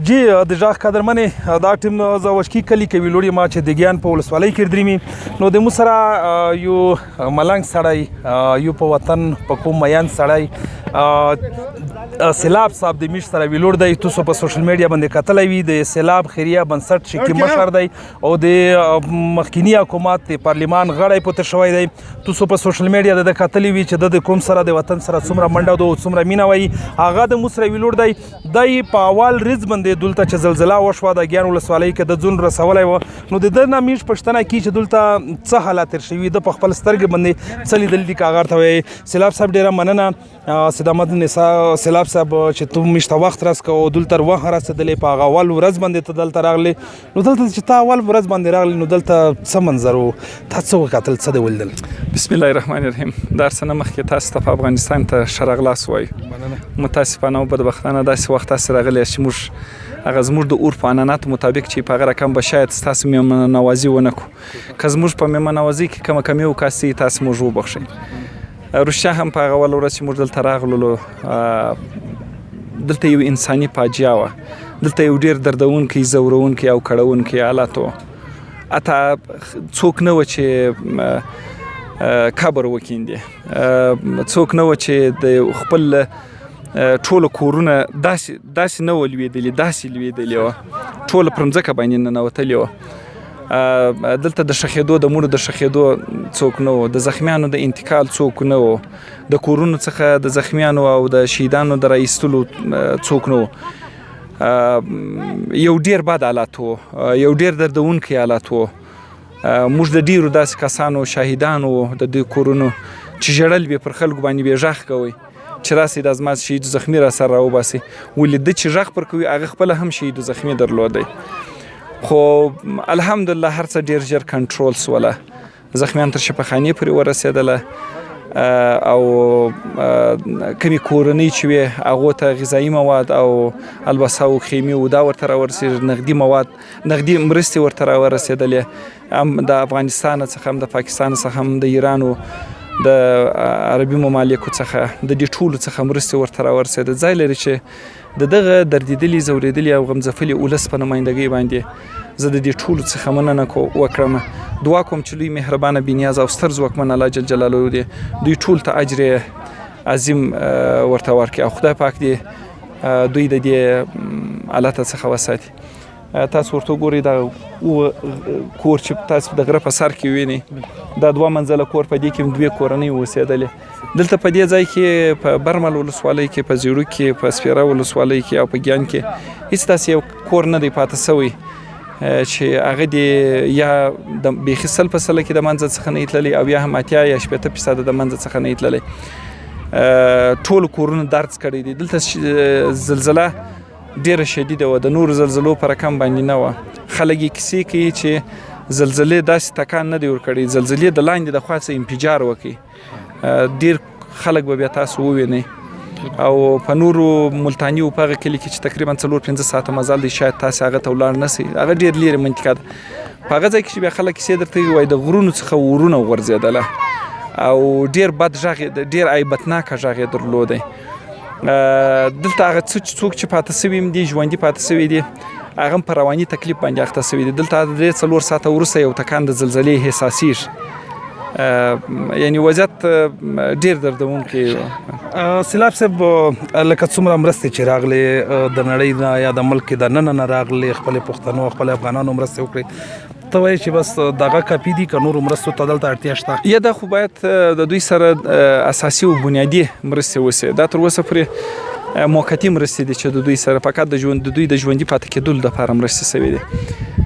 جی د ژغ قدرمنې دا ټیم زه وشکي کلي کې ویلوړ ما چې د ګیان په ولسوالۍ کې درېمي نو د موږ سره یو ملنګ سړی یو په وطن په کوم میان سړی سیلاب صاحب د میش سره ویلوړ دی تاسو په سوشل میډیا باندې کتلی وي د سیلاب خیریه بنسټ چې مشر دی او د مخکینی حکومت د پارلمان غړی پاتې شوی دی تاسو په سوشل میډیا د کتلی وي چې د کوم سره د وطن سره څومره منډه ده او څومره مینه وایي هغه د موږ سره ویلوړ دی په اول ریز باندې دلته چې زلزله وشوه د ګیان ولسوالۍ کې د ځون رسولی وه نو د ده نه میش پوښتنه کي چې دلته څه حالات تېر شوي ده په خپل سترګې باندې څه لیدلي دي که هغه ورته وایي سیلاب صاحب ډېره مننه سید احمد نسا سیلاب صاحب چې تو میش ته وخت راست او دلته وخت راسېدلې په هغه اول ورځ باندې ته دلته راغلې نو دلته چې ته اول ورځ باندې راغلې نو دلته څه منظر و تا څه وکتل څه دې ولیدل بسم الله الرحمن الرحیم دا هر څه نه مخکې تاسو ته په افغانستان ته ښه راغلاست وایو متاسفانه او بدبختانه داسې وخت تاسې راغلی چې موږ هغه زموږ د عرف عنعناتو مطابق چې په هغه رقم به شاید ستاسو مېلمه نوازي ونه کړو که زموږ په مېلمه نوازي کې کومه کمي وکاسي تاسو موږ وبخښئ رښتیا هم په هغه اوله ورځ چې موږ دلته راغللو دلته یو انساني فاجعه وه دلته یو ډېر دردونکی ځورونکی او کړونکی حالت و حتی څوک نه و چې قبر وکیندي څوک نه و چې د خپل ټولو کورونه داسې نه وه لوېدلي داسې لوېدلي وه ټوله پر مځکه باندې ننوتلې وه دلته د ښخېدو د مړو د ښخېدو څوک نه و د زخمیانو د انتقال څوک نه و د کورونو څخه د زخمیانو او د شهیدانو د راایستلو څوک نه و یو ډېر بد حالت و یو ډېر دردونکی حالت و موږ د ډېرو داسې کسانو شاهدانو د دوی کورونو چې ژړل به پر خلکو باندې به غږ کوئ چې راسئ دا زما شهید زخمي را سره راوباسي ولې ده چې غږ پر کوي هغه خپله هم شهید زخمي درلودی خو الحمدلله هر څه ډېر ژر کنټرول سوله زخمیان تر شفاخانې پورې ورسېدله او کمې کورنۍ چې وې هغو ته غذایي مواد او البسه او خیمې و دا ورته راورسېږي نغدي مواد نغدي مرستې ورته راورسېدلې هم د افغانستان څخه هم د پاکستان څخه هم د ایران د عربي ممالکو څخه د دې ټولو څخه مرستې ورته راورسېده ځای لري چې د دغه دردېدلي ځورېدلي او غمځپلي ولس په نمایندګۍ باندې زه د دې ټولو څخه مننه وکړم دعا کوم چې لوی مهربانه بېنیاز او ستر ځواکمن الله جل جلاله دی دوی ټول ته اجر عظیم ورته ورکړي او خدای پاک دې دوی د دې حالت څخه وساتي تاسو ورته ګورئ دا کور چې تاسو د غره په سر کې وینئ دا 2 منزله کور په دې کې 2 کورنۍ اوسېدلې دلته په دې ځای کې په برمل ولسوالۍ کې په زیړو کې په سپیره ولسوالۍ کې او په ګیان کې هېڅ داسې یو کور نه دی پاته سوی چې هغه دې یا د بیخي 100% کې د منځه څخه نه تللی او یا هم 80 یا 80% د منځه څخه نه تللی ټول کورونه درز کړی دي دلته زلزله ډېره شدیده وه د نورو زلزلو په رقم باندې نه وه خلک یې کیسې کوي چې زلزلې داسې تکان نه دی ورکړی زلزلې د لاندې د خوا څه انفجار وکړي ډېر خلک به بیا تاسو ووینئ او په نورو ملتاني و په هغه کلي کې چې تقریبا 4-5 ساعته مزل دی شاید تاسې هغه ته ولاړ نه سئ هغه ډېر لرې منطقه ده په هغه ځای کې چې بیا خلک کیسې درته کوي وایي د غرونو څخه ورونه وغورځېدله او ډېر بد غږ یې ډېر عیبتناکه غږ یې درلودی دلته هغه څوک چې پاته سوي هم دي ژوندي پاته سوي دي هغه هم په رواني تکلیف باندې اخته سوي دي دلته د 4 ساعته وروسته یو تکان د زلزلې احساسیږي یعنی وضعیت ډېر دردونکی سیلاب صاحب لکه څومره مرستې چې راغلې د نړۍ نه یا د ملک د ننه راغلې خپلې پښتنو خپلې افغانانو مرستې وکړې ته وایې چې بس دغه کافي دي که نورو مرستو ته دلته اړتیا شته یا دا خو باید د دوی سره اساسي او بنیادي مرستې وسي دا تر اوسه پورې موقتي مرستې دي چې د دوی سره فقط د دوی د ژوندي پاتې کېدلو دپاره مرستې سوي دي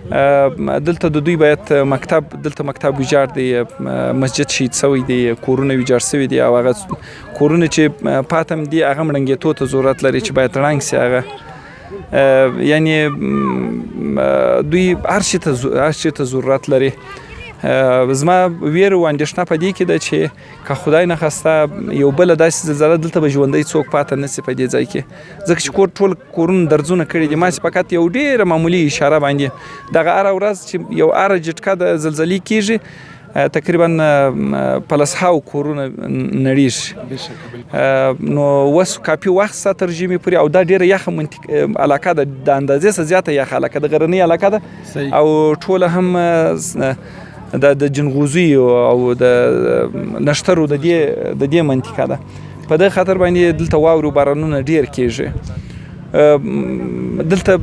دلته د دوی باید دلته مکتب ویجاړ دی مسجد شهید سوی دی کورونه ویجاړ سوي دي او هغه کورونه چې پاته هم دي هغه مړنګېدو ته ضرورت لري چې باید ړنګ سي هغه یعنی دوی هر شي ته ضرورت لري زما ویره او اندېښنه په دې کې ده چې که خدای نخواسته یو بله داسې زلزله دلته به ژوندی څوک پاته نه سي په دې ځای کې ځکه چې ټول کورونه درزونه کړي دي ماسې فقط یو ډېره معمولي اشاره باندې دغه هره ورځ چې یو اره جټکه د زلزلې کېږي تقریبا پلسهاو کورونه نړیږي نو اوس کافي وخت ستا تر ژمي پورې او دا ډېره یخه علاقه ده د اندازې څخه زیاته یخه علاقه ده غرنۍ علاقه ده او ټوله هم د جنغوزي او د نښترو د دې منطقه ده په دې خاطر باندې دلته واورو بارانونه ډېر کېږي دلته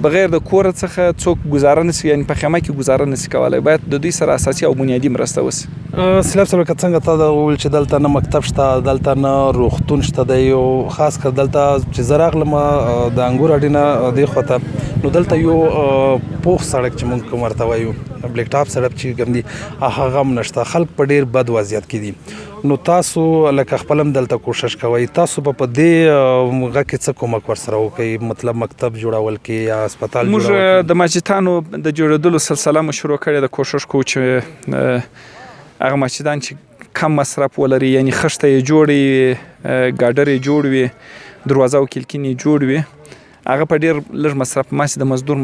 بغیر د کور څخه څوک گزاره نشي یعنی په خیمه کې گزاره نشي کولای باید د دوی سره اساسي او بنیادی مرسته وشي سلام صاحب که څنګه تا دا وویل چې دلته نه مکتب شته دلته نه روغتون شته دی او خاص کر دلته چې زه راغلم د انګور اډې نه دې خواته نو دلته یو پوخ سړک چې موږ کوم ورته وایو بلیک ټاپ سړک چې کوم دی هغه هم نشته خلک په ډېر بد وضعیت کې دي نو تاسو لکه خپل هم دلته کوشش کوئ تاسو په دې هغه کې څه کومک ورسره وکړئ مطلب مکتب جوړول کې یا هسپتال موږ د مسجدانو د جوړېدلو سلسله مو شروع کړې ده کوشش کوو چې هغه مسجدان چې کم مصرف ولري یعنی خښته یې جوړې ګاډر یې جوړ وي دروازه او کلکین یې جوړ وي هغه په ډېر لږ مصرف ماسې د مزدور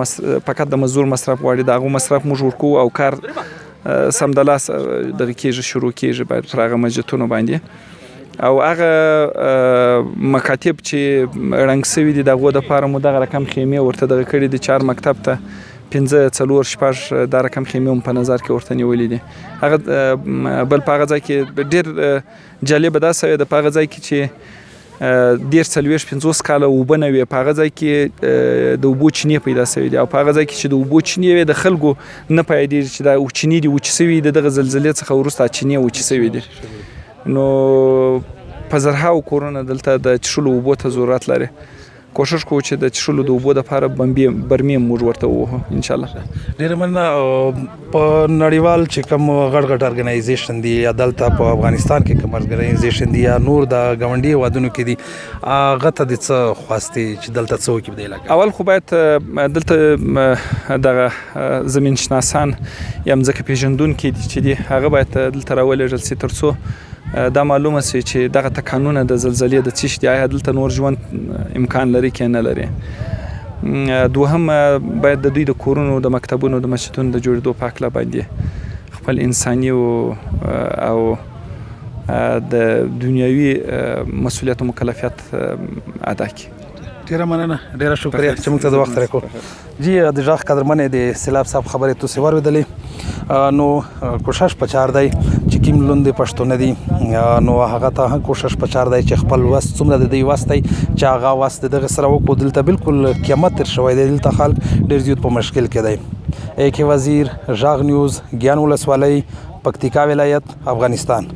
فقط د مزدور مصرف غواړي د هغو مصرف موږ ورکوو او کار سمدلاس دغه کېږي شروع کېږي باید پر هغه مسجدونو باندې او هغه مکاتب چې ړنګ سوي دي د هغو دپاره مو دغه رقم خیمې ورته دغه کړي دي چې هر مکتب ته 5 4 6 دا رقم خیمې هم په نظر کې ورته نیولې دي هغه بل په هغه ځای کې ډېر جالبه دا سوې ده په هغه ځای کې چې 50 کاله اوبه نه وي په هغه ځای کې د اوبو چینې پیدا سوي دي او په هغه ځای کې چې د اوبو چینې وي د خلکو نه پیداېږي چې دا چینې دي وچې سوي د دغه زلزلې څخه وروسته چینې وچې سوي دي نو په زرهاو کورونه دلته د څښلو اوبو ته ضرورت لري کوشش کوو چې د څښلو د اوبو دپاره برمې موږ ورته ووهو انشاءالله ډېره مننه په نړیوال چې کوم غټ غټ ارګنایزیشن دي یا دلته په افغانستان کې کوم ارګنایزیشن دي یا نور د ګاونډي هېوادونو کې دي هغه ته د څه خواستې چې دلته څه وکړي په دې علاقه اول خو باید دلته دغه زمین شناسان یا مځکه پېژندونکي چې دي هغه باید دلته راولېږل شي تر څو دا معلومه شي چې دغه تکانونه د زلزلې د څه شي دي آیا دلته نور ژوند امکان لري که نه لري دوهم باید د دوی د کورونو د مکتبونو د مسجدونو د جوړېدو په هکله باندې خپل انساني او د دنیوي مسؤلیت او مکلفیت ادا کړي ډېره مننه ډېره شکریه چې موږ ته د وخت راکړو جی د غږ قدرمنې د سیلاب صاحب خبرې تاسو واورېدلې نو کوشش پچار دی چې کوم لوندې پښتون دي نو هغه ته کوشش پچار دی چې خپل وس څومره د دې وس دی چې هغه وس دغه سره وکړو دلته بالکل قیامت تر شوی دی دلته خلک ډېر زیات په مشکل کې دی اے کې وزیر غږ نیوز ګیان ولسوالۍ پکتیکا ولایت افغانستان